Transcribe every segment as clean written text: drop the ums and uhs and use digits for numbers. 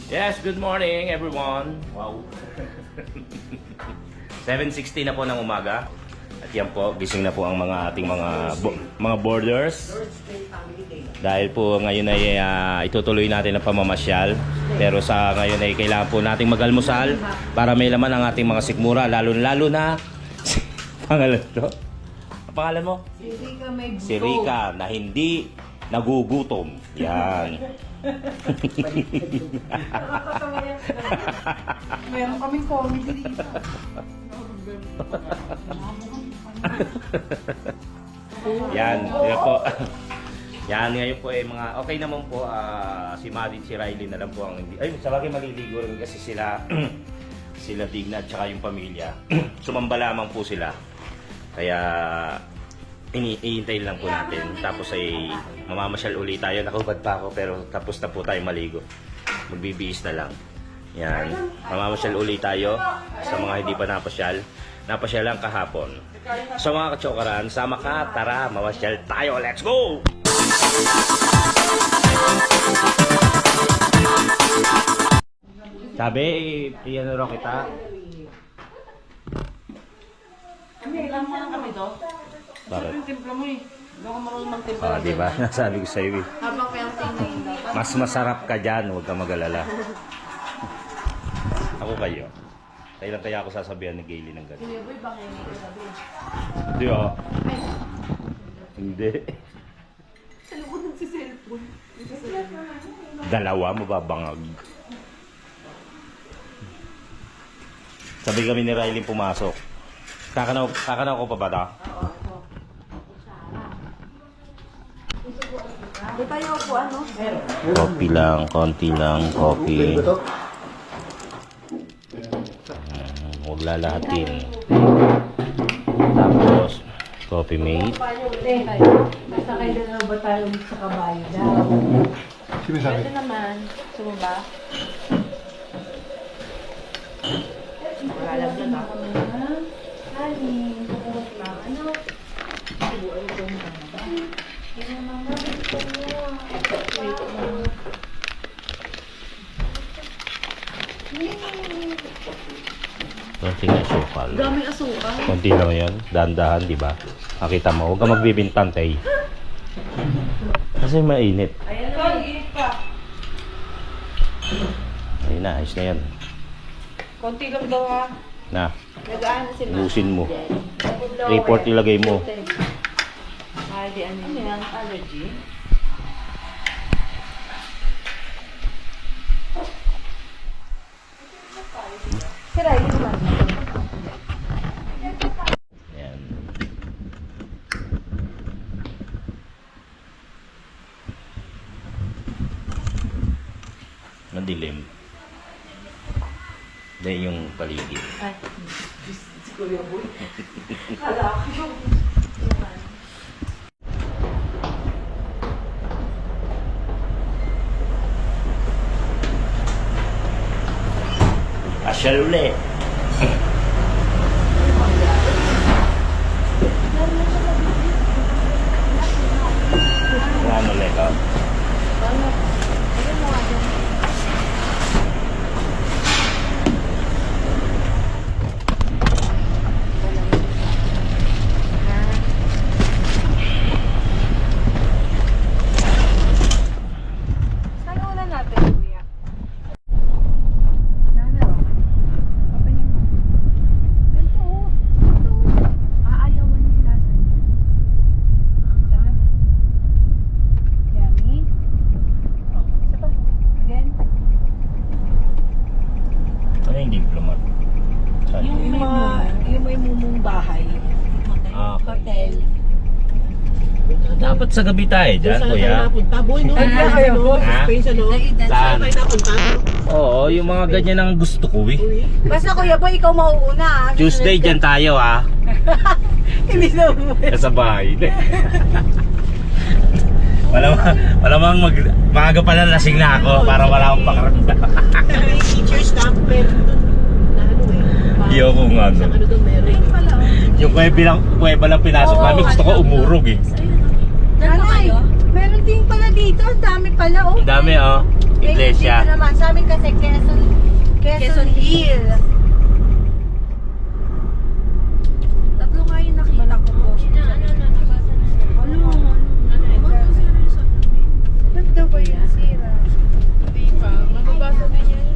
Yes, good morning everyone. Wow. 7:60 na po ng umaga. At yan po, gising na po ang mga ating mga boarders. Dahil po ngayon ay itutuloy natin ang pamamasyal. Pero sa ngayon ay kailangan po nating mag-almusal para may laman ang ating mga sikmura. Lalo na pangalan to. Ang pangalan mo? Si Rika may buto. Si Rika na hindi nagugutom. Yan. Meron kaming comedy dito. Yan, yan po. Yan, ngayon po mga okay naman po si Maddie, si Riley na lang po ang hindi. Ay, sa bagay maliligo rin kasi sila sila Digna at saka yung pamilya. Sumamba lamang po sila. Kaya iintayin lang po natin. Tapos ay mamamasyal ulit tayo. Nakubad pa ako pero tapos na po tayo maligo. Magbibihis na lang. Yan. Mamamasyal ulit tayo sa mga hindi pa napasyal. Napasyal lang kahapon. So mga kachokaran, sama ka, tara, mamasyal tayo. Let's go! Sabi, iyan ro kita. Ilang mo lang kami to? Bakit? Yung timpla mo eh. Hindi ako marunong magtimpla. Diba? Nasabi ko sa'yo eh. Habang kayang tingin. Mas masarap ka dyan, huwag ka mag-alala. Ako kayo. Kailan kaya ako sasabihan ni Gayle ng gano'n? Kuya Boy, baka yung may sabi. Hindi ah. Hindi. Sa loob ng si cellphone. Dalawa, mababangag. Sabi kami ni Riley pumasok. Kakanaw ko pa ba ito? Di tayo po ano? Coffee lang, konti lang, coffee. Huwag lalahatin. Tapos, coffee mate. Basta kayo na ba tayo sa kabayo daw? Pwede naman. Sumaba. Wala lang ako. Honey, bubuhos lang. Ano? Bubuhay ko na. Kaya mama, gusto mo. Wait lang. Konting asukal. Daming asukal. Konti lang yan. Dahan-dahan, di ba? Makita mo, huwag ka magbibintang, tay. Kasi mainit. Ayan na, init pa. Ayun na, ayos na yan. Konti lang daw ha. Na, Nagaan na si Ma. lusin mo. Report ilagay mo. Ay, di ano yan? Allergy? Sira, yun naman. Yan. Madilim. Dahil yung paligid. Ay, si Kuya Boy. Kala ko yung... Asyal uli. Ano ulit, oh? Saan una natin, Kuya? Nana, kapanin mo. Ganito, oh. Ito, oh. Aayawan yung lasa niya. Tama na. Yummy. Oh, isa pa. Again. Ano yung diplomat? Saan? Yung may mumong bahay. Ah, Hotel. dapat sa gabi tayo dyan, kuya. Napunta, boy, no? Ay, kaya po. Ha? Space, ano? Saan? Saan tayo napunta? Oo, yung mga ganyan ang gusto ko, eh. Basta Kuya Boy, ikaw mauuna ha. Tuesday dyan tayo, ah. Hindi na mo. Sa bahay. Malamang maaga pa na lasing na ako para wala akong pakaramdam. Pero yung teacher's camp, meron doon na ano eh. Iyo kung ano. Isang ano doon meron. Yung kuweba lang pinasok namin, gusto ko umurog eh. Nanay, meron din pala dito. Ang dami pala oh. Ang dami oh. Iglesia. Dito naman, sa amin kasi Quezon Hill. Tatlo nga yung nakita ko po. Ba't daw ba yung sira? Hindi pa. Mababasa din yan.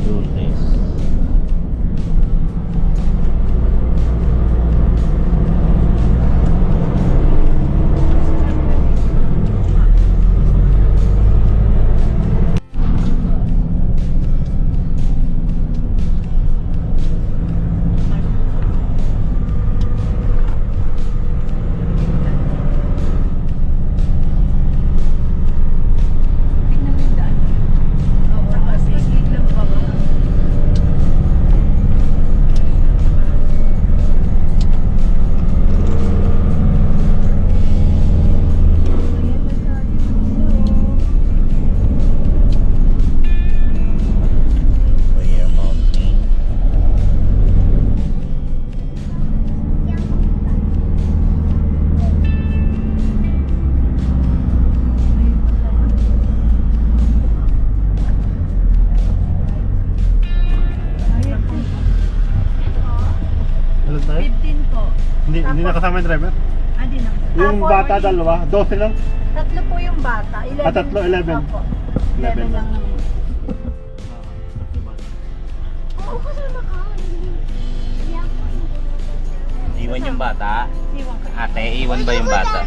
Lourdes. Fire Mountain. Ano tayo? 15 po. Hindi nakasama yung driver? Hindi na. Yung Apo, bata mali. dalawa, 12 lang. Tatlo po yung bata. 11. Ah, tatlo, 11. Opo. 11 lang. Iwan yung bata? Ate, iwan ba yung bata?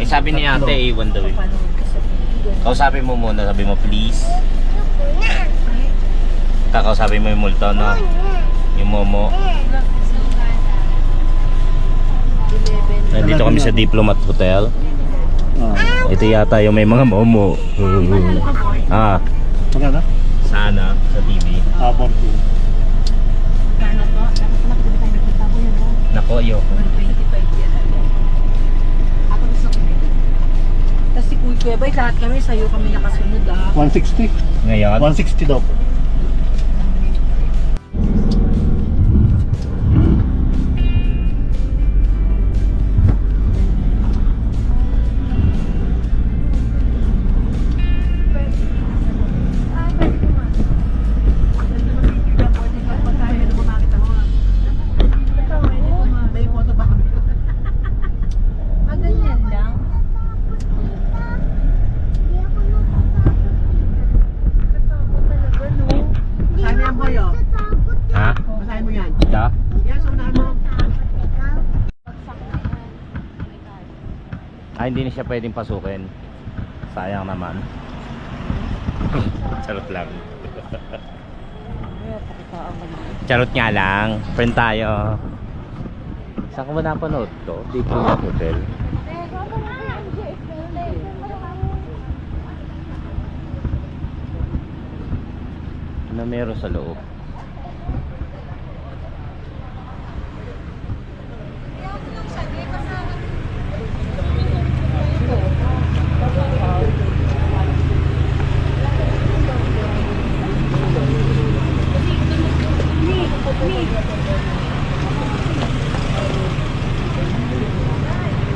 Eh sabi ni ate, iwan daw eh. Kausapin mo muna, sabi mo please. Kakausapin mo yung multo, no? Yung momo. Nandito kami sa Diplomat Hotel. Ah. Ito yata yung may mga momo. Ah, Magkano? sana sa TV. Ah, 40. Nako, ayoko. Tapos si Kuya Bay, lahat kami sa'yo kami nakasunod 160. Ngayon, 160 daw. May photo ba kami? Ganyan lang. Sabi yan boy, oh. ha? Basahin mo yan. Ika? Yan, so unahan mo. Ah, hindi na siya pwedeng pasukin. Sayang naman. Charot lang. Charot nga lang. Friend tayo. Saan ka ba napanood to? Diplomat Hotel. Ano meron sa loob?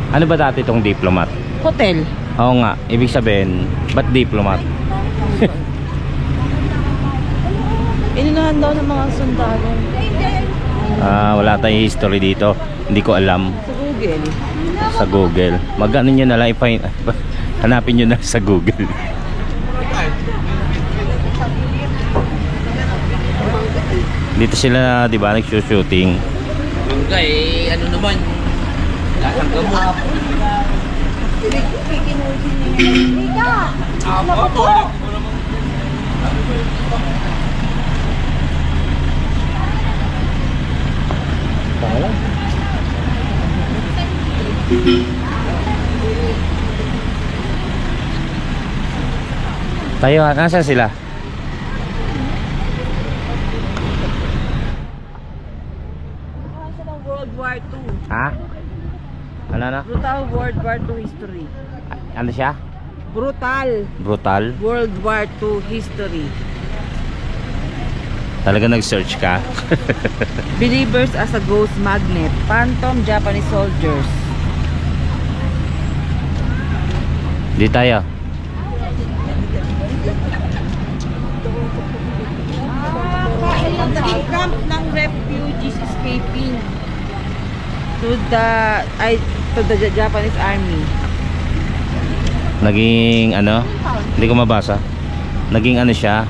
Ano ba dati itong Diplomat? Hotel. Oo nga, ibig sabihin, ba't Diplomat? Inunahan daw ng mga sundalo. Ah, wala tayong history dito. Hindi ko alam Sa Google. sa Google. Mag-ano nyo na lang hanapin nyo na sa Google. Dito sila, di ba, nag-shooting. Mangga eh, ano naman, lasang gamot. Tayo, nasa sila? Sa ng World War II. Ha? Ano na? Brutal World War II history. Ano siya? Brutal Brutal? World War II history. Talaga nag-search ka? Believers as a ghost magnet. Phantom Japanese soldiers. Di tayo. Camp ng refugees escaping to the Japanese army. Naging ano? Hindi ko mabasa. Naging ano siya?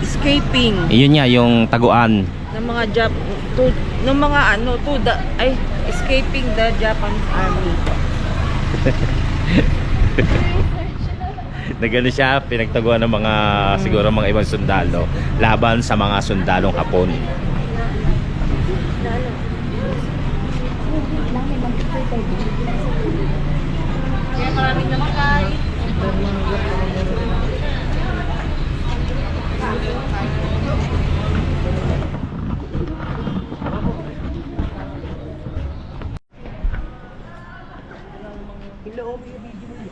Escaping Yun nga, yung taguan. ng mga escaping the Japanese army. Nagano siya, pinagtaguan ng mga siguro mga ibang sundalo laban sa mga sundalong Hapon. Kaya maraming namatay.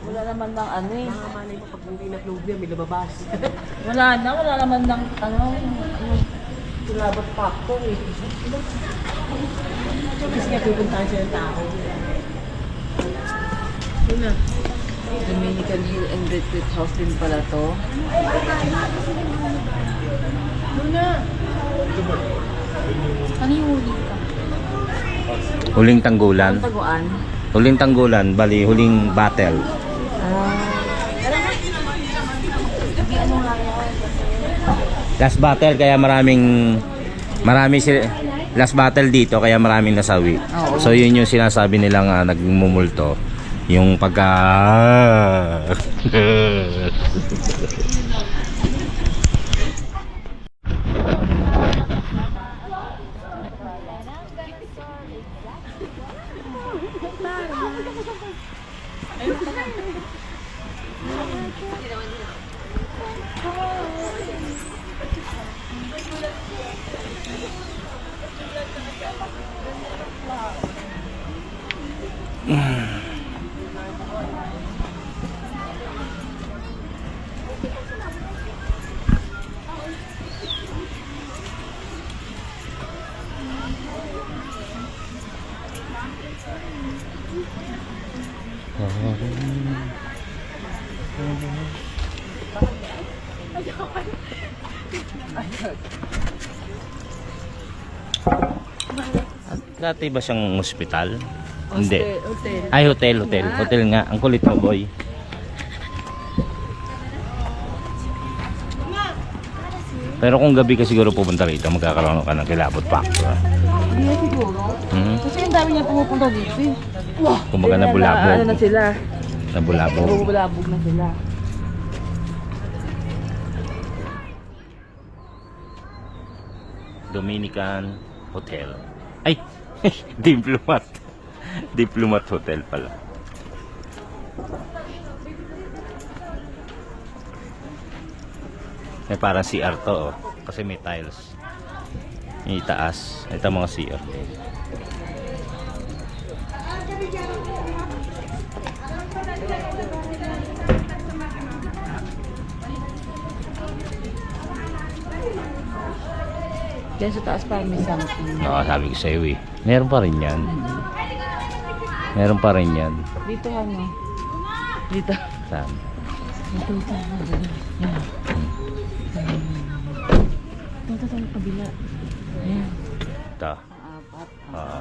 Wala naman ng ano eh. Mga malay mo pag hindi na-upload yan, may lumabas. Wala naman ng ano. Tulabot factor eh. Kasi nga pupuntahan siya ng tao. Dominican Hill and Retreat House din pala to. Ano yung huli ka? Huling tanggulan. Taguan. Huling tanggulan, bali huling battle. Last battle kaya last battle dito kaya maraming nasawi. Oo. So yun yung sinasabi nilang nagmumulto. Yung pagka Dati ba siyang ospital? Hindi. Hotel. Ay, hotel. Hotel nga. Ang kulit mo, boy. Pero kung gabi ka siguro pupunta rito, magkakaroon ka ng kilabot factor. Hindi na siguro. Kasi ang dami niya pumupunta dito eh. Kumbaga Ano nabulabog. na sila? Nabulabog. Bubulabog na sila. Dominican Hotel. Ay! Diplomat. Diplomat Hotel pala. May parang CR to, oh. Kasi may tiles. Yung itaas. Ito mga CR. Diyan sa taas pa may something. Oo, sabi ko sa'yo eh. Meron pa rin yan. Meron pa rin yan. Dito ano? Dito. Saan? Dito. Yan. Dito sa kabila. Ayan. Ito. Apat. Oo.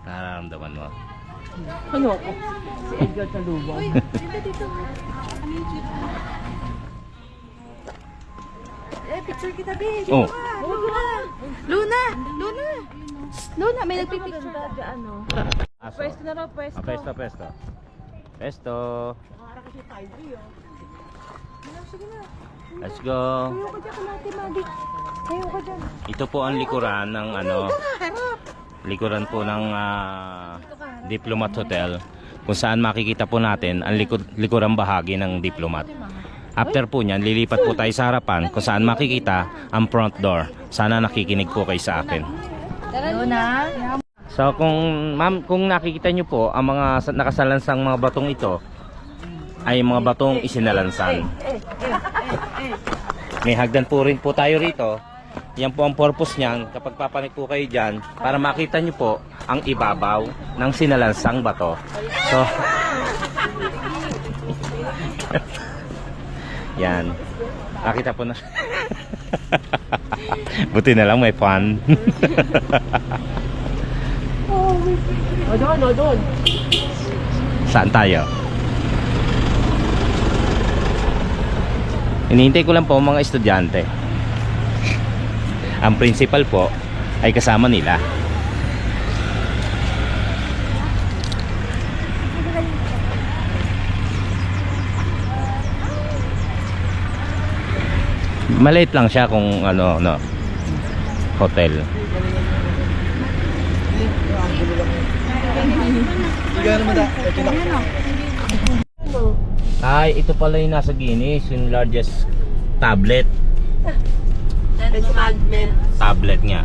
Nararamdaman mo. Ano ako? Si Edgar Talubang. Picture kita, babe. Oh. Luna, may nagpipicture. Ano? Aso. Pwesto na raw, pwesto. Pesto. Pesto. Let's go. Ayaw ka dyan, kalate, Madik. Ayaw ka dyan. Ito po ang likuran ng ano. Likuran po ng Diplomat Hotel. Kung saan makikita po natin ang likurang bahagi ng Diplomat. After po niyan, lilipat po tayo sa harapan kung saan makikita ang front door. Sana nakikinig po kayo sa akin. Luna. So kung ma'am, kung nakikita niyo po ang mga nakasalansang mga batong ito ay mga batong isinalansan. May hagdan po rin po tayo rito Yan po ang purpose niyan. Kapag papanik po kayo dyan, para makita nyo po ang ibabaw ng sinalansang bato. So, yan. Nakita po na. Buti na lang may fun. O doon. Saan tayo? Hinihintay ko lang po mga estudyante. Ang principal po ay kasama nila. Maliit lang siya kung ano, no, hotel. Ay, ito pala yung nasa Guinness, yung largest tablet. Tablet nga.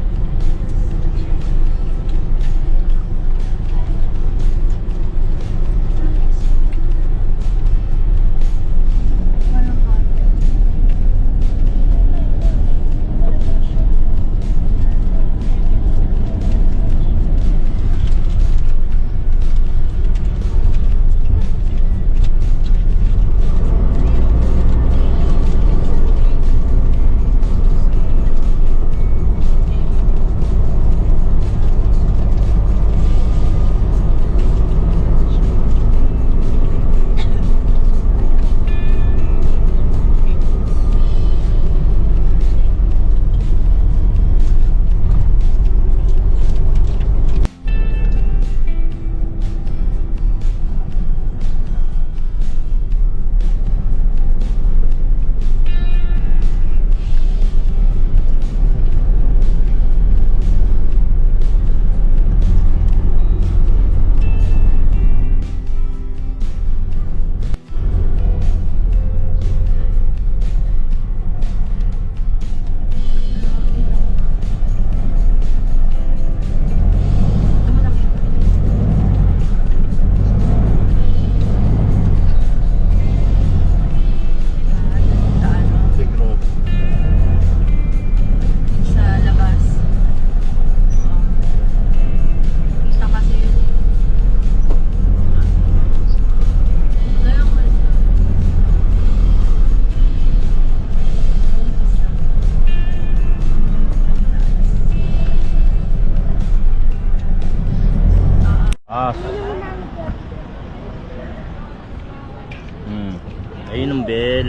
Ayun ang bell.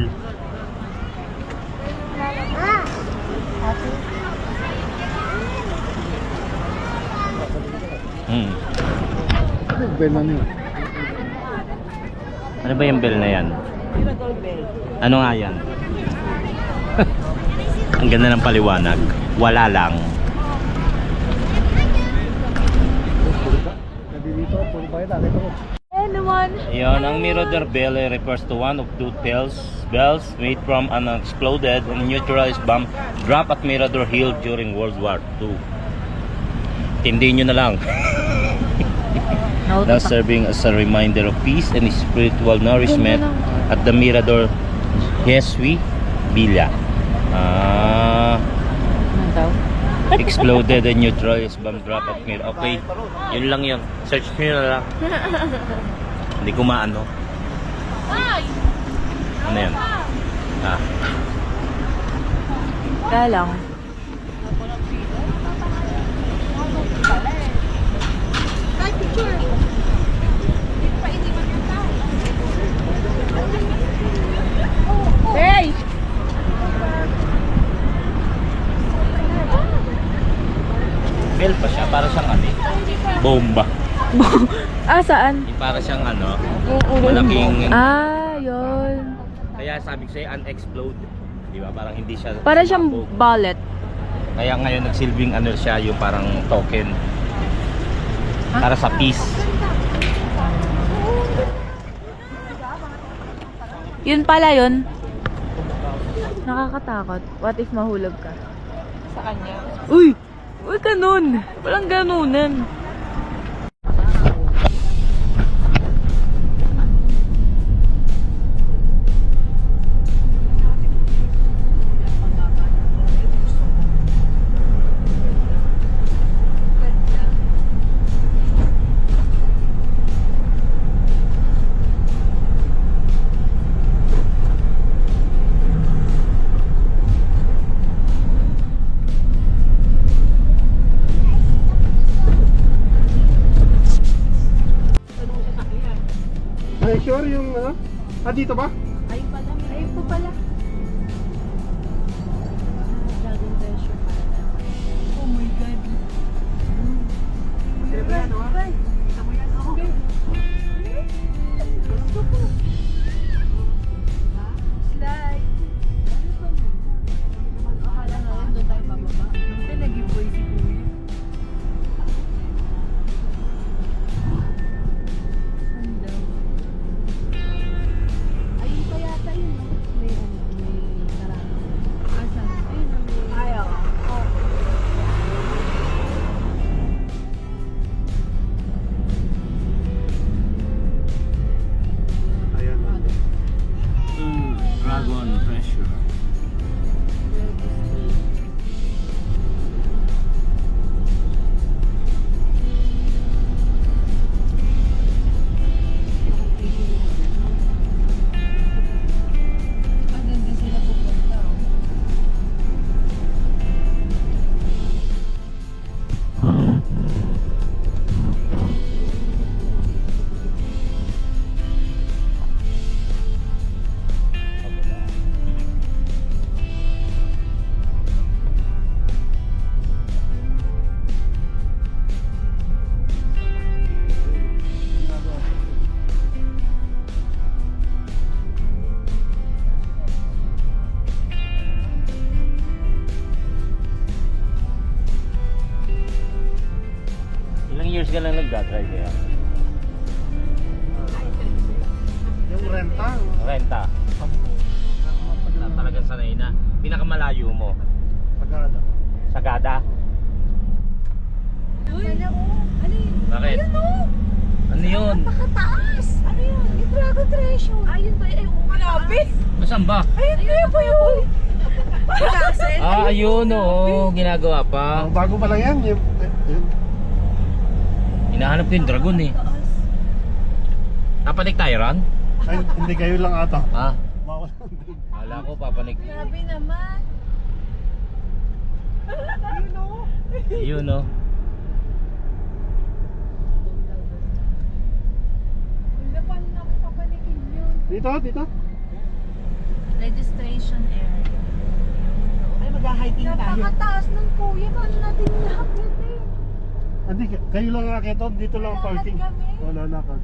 Bell na yun. Ano ba yung bell na yan? Ano nga yan? Ang ganda ng paliwanag. Wala lang. Dito, puro bayo na. Dito ko. Anyone? Ayan, ang Mirador Bell ay refers to one of two bells made from an exploded and neutralized bomb dropped at Mirador Hill during World War II. Tindihin nyo na lang. Now serving as a reminder of peace and spiritual nourishment at the Mirador Jesui Villa. Exploded and neutralized bomb drop at Mirador. Okay, yun lang yun. Search nyo na lang. Hindi ko maano. Ano yan? Kaya lang. Hey! Bell pa siya, para siyang ano, bomba. Saan? Yung para siyang ano, malaking, Yun. kaya sabi ko sa'yo, unexplode. Di ba? Parang hindi siya Para siyang sumabog. bullet. Kaya ngayon nagsilbing ano siya, yung parang token. Para sa peace. Yun pala yun. Nakakatakot. What if mahulog ka? Sa kanya. Uy! Uy, ganun! Walang ganunan. Treasure yung ano? Ah, dito ba? Ay pala. Ay po pala. Dragon treasure pala. Oh my God. Diba yan, oh? Kita mo yan, oh. Gusto ko. Slide. Akala nga yun, doon tayo bababa. Kasi nag-giveaway si Kuya. Ang daw. Ayun pa yata yun, no? May ano, may karami. Asan? Ayun na may... Ayaw. Ayan. Dragon Treasure. Hanggang din sila pupunta, oh. Ilang years ka lang nagdadrive kaya? Yung renta. Renta. Talagang sanay na. Pinakamalayo mo. Pagkada. Sagada. Uy! Ano yun? Bakit? Ayun, oh! Ano yun? Napakataas! Ano yun? Yung Dragon Treasure. Ayun ba? Ay, grabe! Saan ba? Ayun ba yun? Castle? Ah, ayun oo. Ginagawa pa. Ang bago pa lang yan. Yun. Hinahanap ko yung dragon eh. Papanik tayo ron? Ay, hindi kayo lang ata. Ha? Bawal. Wala ko papanik. Grabe naman. Ayun, oh! Yun oh. Wala, paano namin papanikin yun? Dito, dito. Registration area. Ay, mag-hiking tayo. Napakataas ng kuya. Paano natin lahat yun eh? Hindi, kayo lang nakakita. Dito lang ang parking. Wala lakad.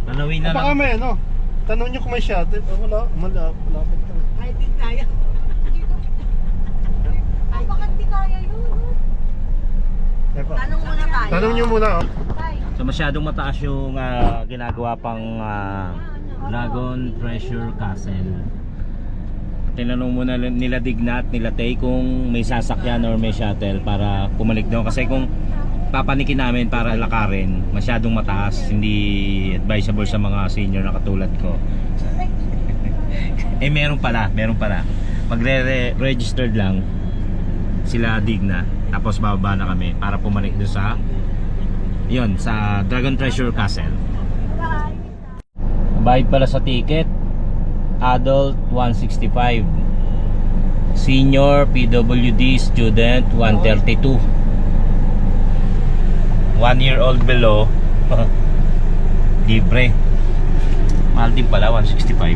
Tanawin na Baka lang. may ano. Tanong nyo kung may shuttle. Wala, malapit ka. Hiking tayo. Ay, bakit di kaya yun? Epa. Tanong muna tayo. Tanong nyo muna. Oh. Tay, So masyadong mataas yung ginagawa pang Dragon Treasure Castle. Tinanong muna nila Dignat, nila Tay kung may sasakyan or may shuttle para pumalik doon. Kasi kung papanikin namin para lakarin, masyadong mataas. Hindi advisable sa mga senior na katulad ko. Eh meron pala. Magre-registered lang sila Digna. Tapos bababa na kami para pumalik doon sa sa Dragon Treasure Castle. Bayad pala sa ticket. Adult 165. Senior PWD student 132. 1 year old below libre. Mahal din pala 165.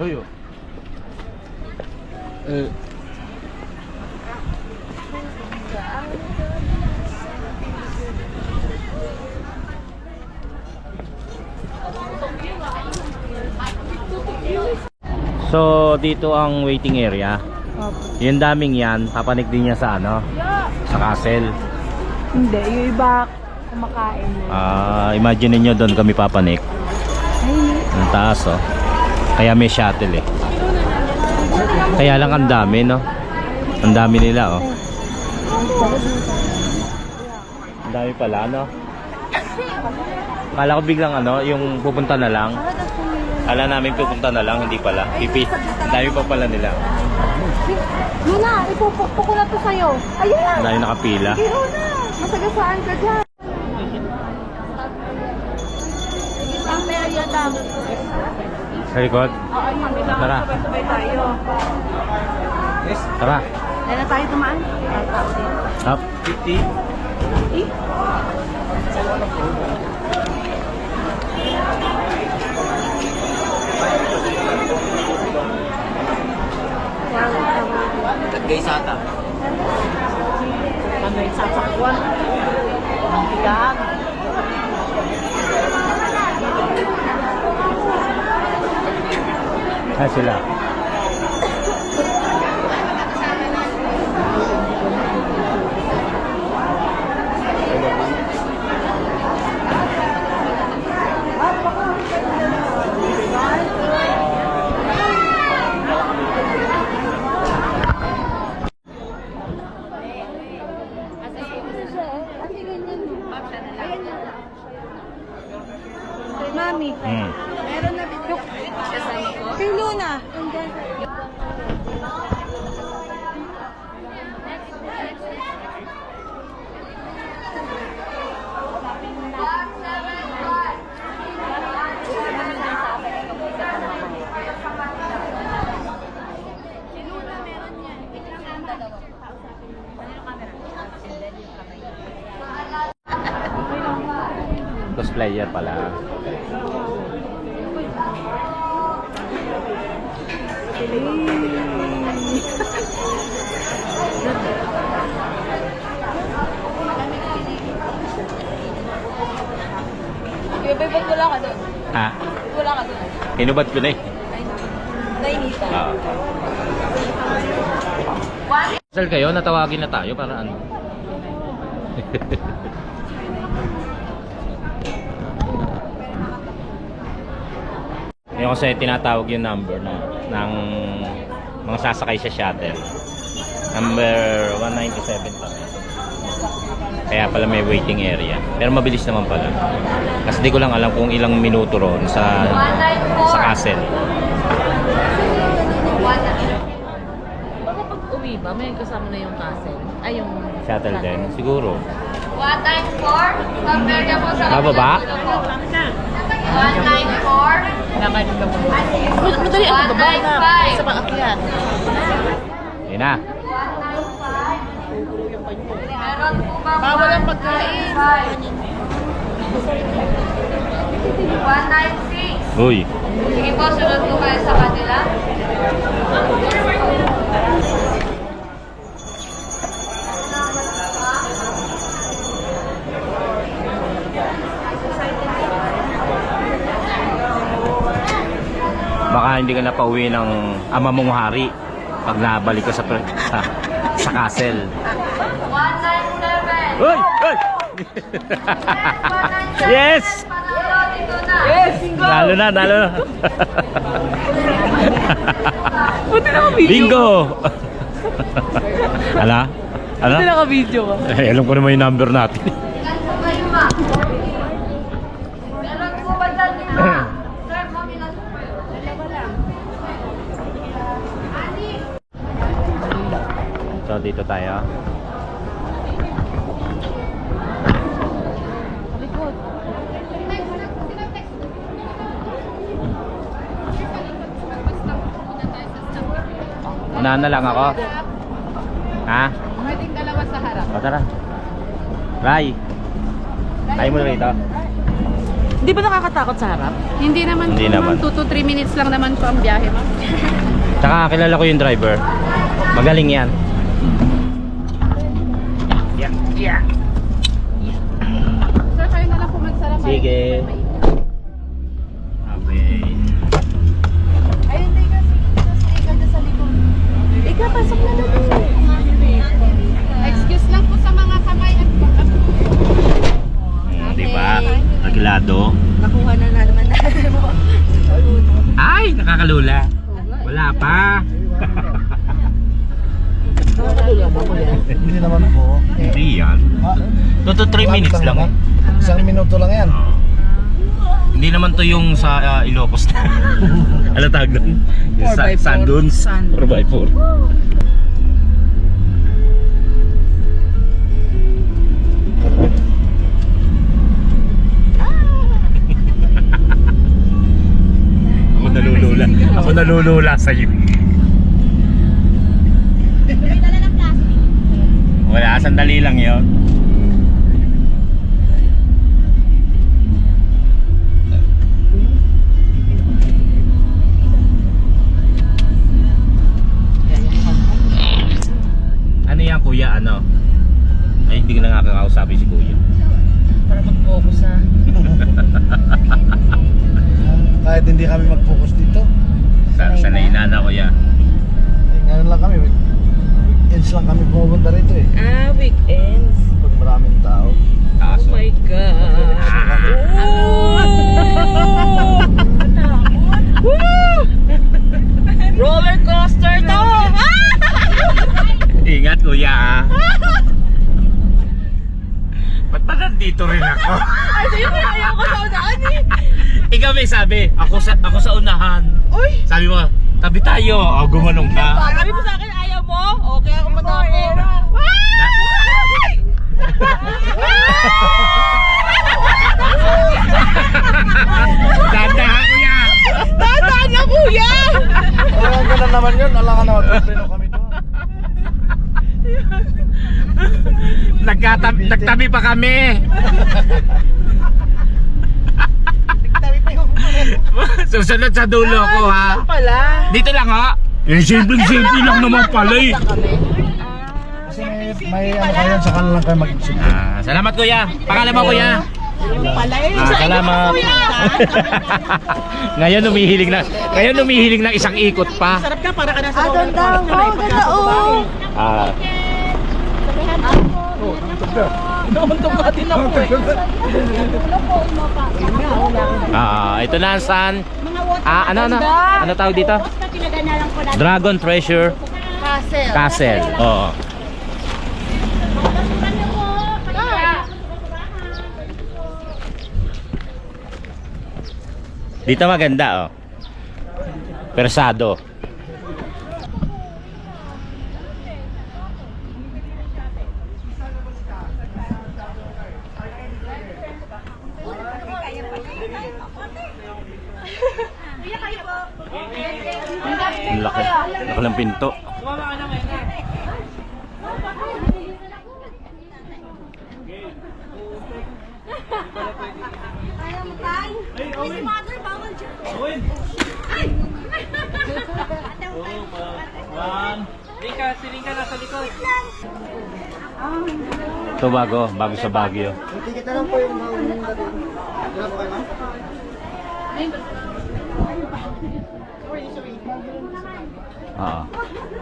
Oyo. So dito ang waiting area. Yung daming yan, papanik din niya sa sa castle. Hindi, yung iba kumakain na. Imagine niyo doon kami papanik. Ang taas oh. Kaya may shuttle eh. Kaya lang ang dami no. Ang dami nila oh. Ang dami pala no. Kala ko biglang yung pupunta na lang. Ala namin pupunta na lang, hindi pala. Pipi, dami pa pala nila. Luna, ipupukpok ko na to sa'yo. Ayan na. Dahil nakapila. Sige, Luna. Masagasaan ka dyan. Sige, sampe, ayan lang. Sa likod? Oo, yun. Tara. Sabay tayo. Tara. Dahil na tayo tumaan. Up. 50. Tagay sata. Ano yung sasakwan? Ang higaan. Sila. Mami, meron na video. Kay Luna. Cosplayer pala. Ba't wala ka doon? Ha? Wala ka doon. Hinubad ko na eh. Nainita. Sal kayo, natawagin na tayo para ano? Ngayon kasi tinatawag yung number ng mga sasakay sa shuttle. Number 197 pa. Kaya pala may waiting area. Pero mabilis naman pala. Kasi di ko lang alam kung ilang minuto ron sa castle. Baka pag uwi ba, may kasama na yung castle? Ay, yung Shuttle din, siguro. 194, compare niya po sa Bababa? 194, Nakain ka mo. Madali ang baba na. Sa pang-akyat. Yun na. meron po ba Bawal ang pagkain. 196? Uy. Sige po, sunod po kayo sa kanila. Baka hindi ka na pauwi ng ama mong hari pag nabalik ka sa castle. 197. Uy! Uy! Yes! Panalo, dito na. Nalo na, nalo na. Buti naka-video. Bingo! Ala? Ala? Buti naka-video ka. Eh, alam ko naman yung number natin. Ilan po kayo, ma? Meron po ba dyan, ma? Sir, ma'am, ilan po kayo? Dalawa lang. So, dito tayo. Unahan na lang ako. Ha? Pwedeng dalawa sa harap. O, tara. Ray. Tayo mo rito. Hindi ba nakakatakot sa harap? Hindi naman Hindi po, naman. ma'am. 2 to 3 minutes lang naman po ang biyahe, ma'am. Tsaka kilala ko yung driver. Magaling yan. Yeah. Sir, kayo na lang po magsara. Sige. Okay. Ayun, hindi kasi ika dyan sa likod. Ika, pasok na doon. Excuse lang po sa mga kamay at Di ba? Aglado. nakuha na naman natin mo. Ay, nakakalula. Wala pa. Hindi naman po. Hindi yan. 2 to 3 minutes lang. Isang minuto lang yan. Hindi naman to yung sa Ilocos. Ano tawag doon? Yung 4x4. Sand dunes. Sand. 4x4. Ako nalulula. Ako nalulula sa iyo. Wala, sandali lang 'yon. Ano yan kuya, ano? Ay hindi ko na nga kakausapin si kuya. Para mag-focus ha. Kahit hindi kami mag-focus dito. Sanay na kuya. Ngayon lang kami. Weekends lang kami pumunta rito eh. Ah, weekends. Pag maraming tao. Oh my God. Woo! Roller coaster to! Ingat kuya ah. Ba't pa nandito rin ako? Ay, sa'yo ko ayaw ko sa unaan eh. Ikaw may sabi, ako sa unahan. Uy! Sabi mo, tabi tayo. O, gumanong ka. Sabi mo sa akin, ayaw mo? Okay ako matako. Tanda kuya. Tandaan na kuya! Oh, ganun naman yun. Alam ka naman, preno kami doon. Nagtabi pa kami. Susunod sa dulo ko ha. Pala. Dito lang ha. Eh, simple lang naman pala eh. Kasi may ano kayo, saka lang kayo mag-isip. Salamat kuya. Pangalan mo kuya? Pala eh. Salamat. Ngayon umihiling na isang ikot pa. Sarap ka para ka na sa Ganda. Oh, ganda. Oh. Nauntong ka din ako eh. Ito na saan? Ano tawag dito? Dragon Treasure Castle. Oo. Dito maganda oh. Persado. Ang laki. Laki ng pinto. Ito bago sa Baguio. Ticket na lang po yung baon nyo natin. Wala po kayo ma'am?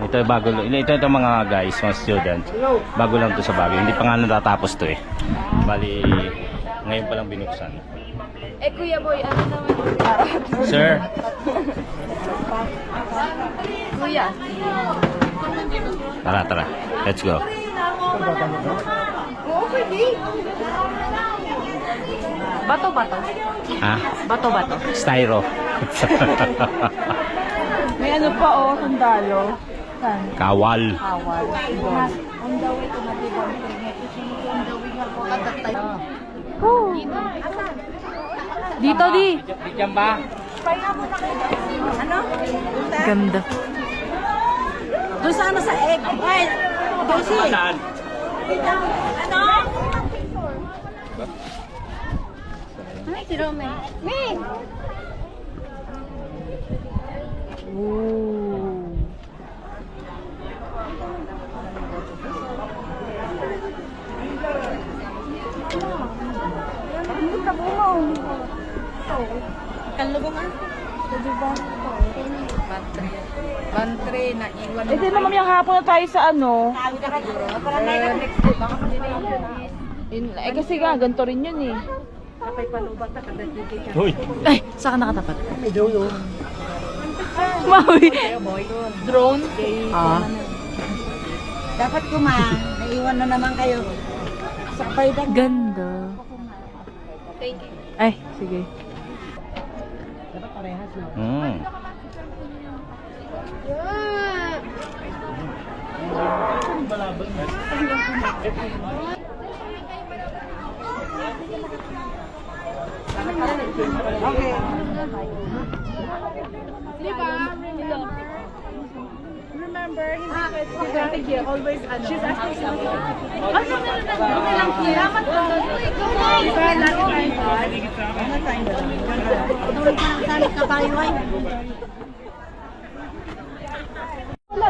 Ito bago ito mga guys, mga student. Bago lang to sa Baguio. Hindi pa nga natatapos to eh. Bali ngayon pa lang binuksan. Eh, Kuya Boy, ano naman? Sir, Kuya. tara. Let's go. Oo, pwede. Bato. Ha? Bato. Styro. May ano pa oh, sandalo. Saan? Kawal. Awal. On the way to Matibang. On the way nga po at tatay. Dito di. Diyan ba? Ano? Ganda. Doon sana sa egg. Ay, Josie. Saan? Ano? Ay, si Rome. May! Kalugong ah. Bantre na iwan. Eh, di naman yung hapon na tayo sa ano. Eh, kasi nga, ganito rin yun eh. Hoy. Ay, saan ka nakatapat? Maui. Drone? Dapat naiwan na naman kayo. Sa baydan. Ganda. Ay, sige. Dapat parehas, no? Mm. Okay. Remember, hindi pwede always ano. She's asking something. Okay lang. Salamat po. Diba, last time pa? Ano time ba? Tuloy pa ng salit ka tayo ay.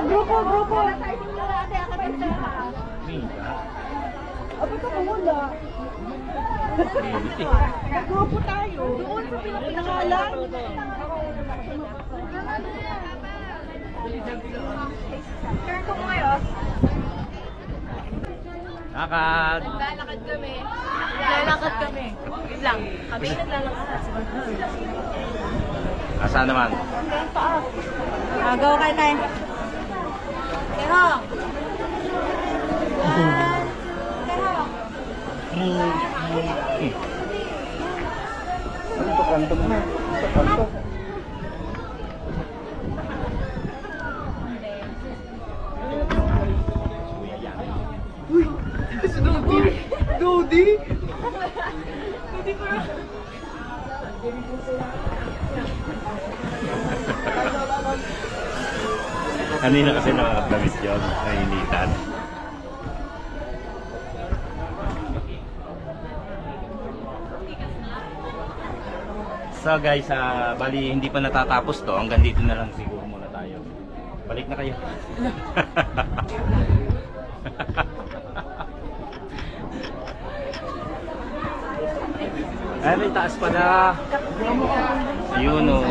Grupo. Abi ka wala. Grupo tayo. Doon sa pinakalan. Turn ko mo ngayon. Lakad. Lalakad kami. Wait lang. Kami naglalakad. Asaan naman? Go kay tay. Pero. Kanina kasi nakakadamit yun. Nainitan. So guys, bali hindi pa natatapos to. Hanggang dito na lang siguro muna tayo. Balik na kayo. Ay, may taas pa na. Ayun o.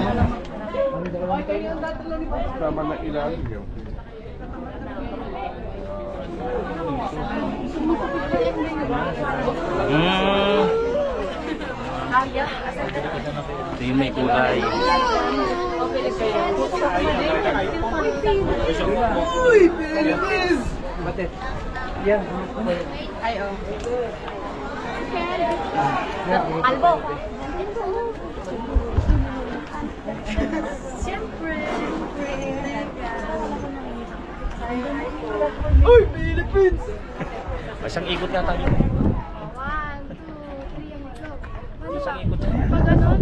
Tama na ilalim yun. Ito yung may kulay. Uy, Philippines! Albo. Uy, Philippines! Isang ikot nga tayo. 1, 2, 3, and go. Isang ikot. Pag ganon.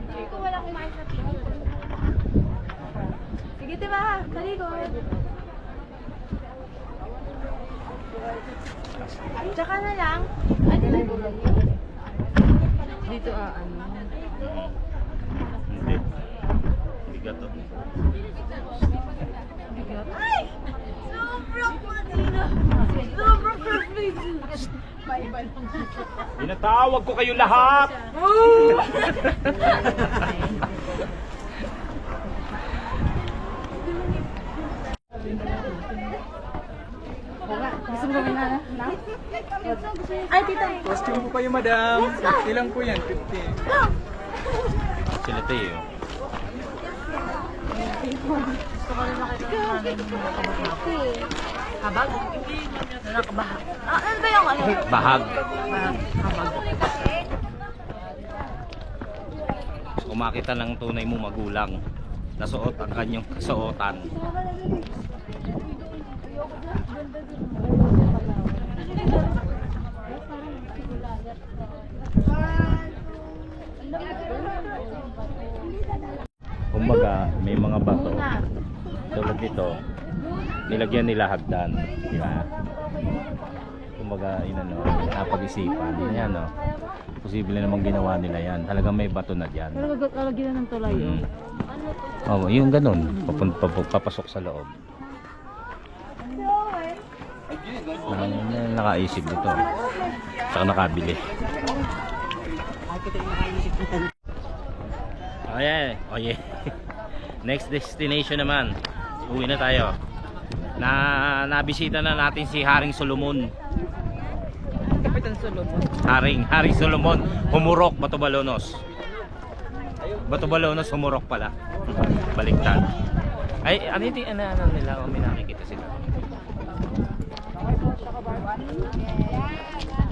Hindi ko wala kumain sa TV. Sige, diba? Talikod. Tsaka na lang. Dito ano. Hindi. Bigat to. Ay! Sobrang matino. Sobrang perfect. Tinatawag ko kayo lahat! Gusto mo gawin na? Ay, tita. Costume po kayo, madam. Ilang po yan? 50. Sila tayo. Gusto ko rin makita ng nanay mo nakabahag. Habag? Nakabahag. Ano ba yung ano? Bahag. Habag. Kung makita ng tunay mo magulang, nasuot ang kanyang kasuotan. Kumbaga, may mga bato tulad nito, nilagyan nila hagdan, di ba? Kumbaga, inano, napag-isipan. Yan, no? Posible namang ginawa nila yan. Talagang may bato na dyan. Lalagyan na ng tulay yun. Oh, yung ganun, papasok sa loob. Nakaisip nito. Saka nakabili. Oh yeah, oh yeah. Next destination naman. Uwi na tayo. Nabisita na natin si Haring Solomon. Kapitan Solomon. Haring Solomon, Humurok, Batubalonos. Batubalonos, Humurok pala. Baliktad. Ay, ano nila? O, may nakikita sila. Kaya inarap.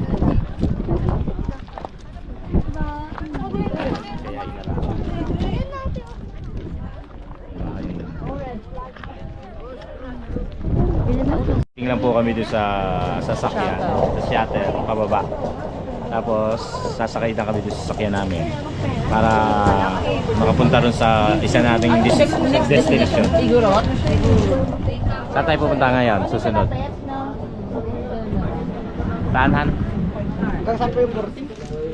Tingnan po kami doon sa sasakyan, sa shuttle, pababa. Tapos sasakay na kami doon sa sasakyan namin para makapunta doon sa isa nating destination. Saan tayo pupunta ngayon? Susunod. Saan, Han? Hanggang saan po yung 14?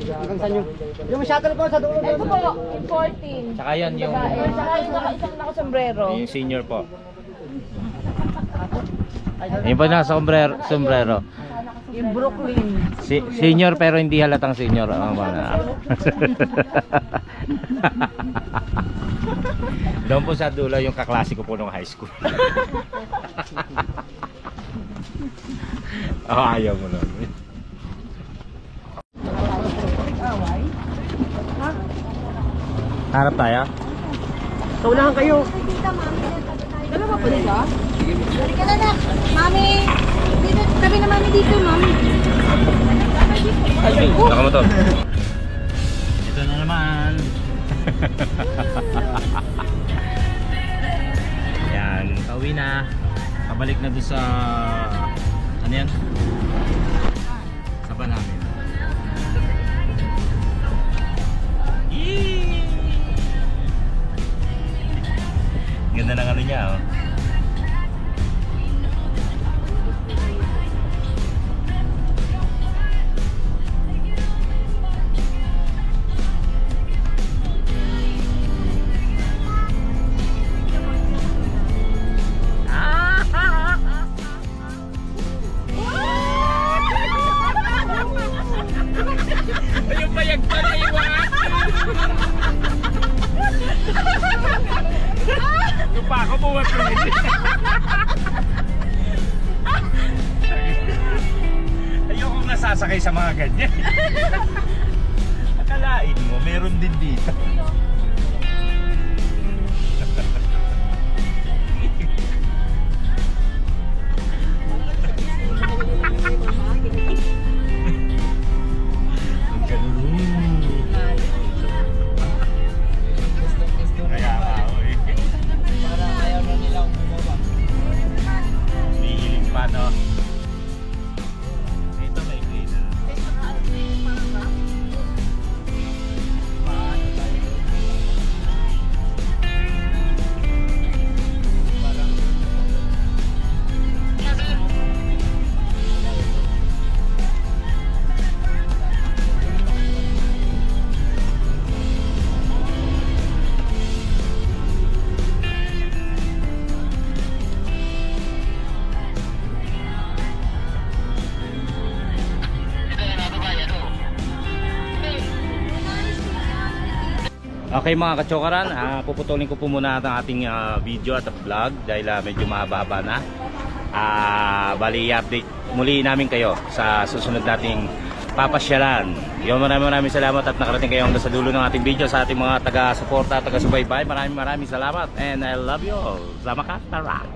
Hanggang saan yung... Yung shuttle po sa dulo. Ito po, in 14. Tsaka yun yung, Saka yung isang nakasombrero. yung senior po. Yung po nasa sombrero. Yung Brooklyn. Senior pero hindi halatang senior. Doon po sa dulo yung kaklase ko po nung high school. Ayaw mo na. Harap tayo? Saunahan kayo. Dalawa pa nila? Balik ka na na. Mami! Dito, tabi na mami dito, mami. Nakamotor. Ito na naman. Yan, pauwi na. Pabalik na doon sa ano yan? Saba namin. Yee! Ganda ng ano niya, oh. Ayun pa yung pag-iwan. Yung pa ako buwan ko yun. Ayokong nasasakay sa mga ganyan. Akalain mo, meron din dito. Kaya nga, oy. Parang ayaw na nilang bumaba. Hihiling pa, no? Ito may green na. Okay mga kachokaran, puputulin ko po muna ang ating video at vlog dahil medyo mahaba-haba na. Bali i-update muli namin kayo sa susunod nating papasyalan. Yung maraming salamat at nakarating kayo hanggang sa dulo ng ating video sa ating mga taga-suporta, taga-subaybay. Maraming salamat and I love you all. Sama ka, Tara!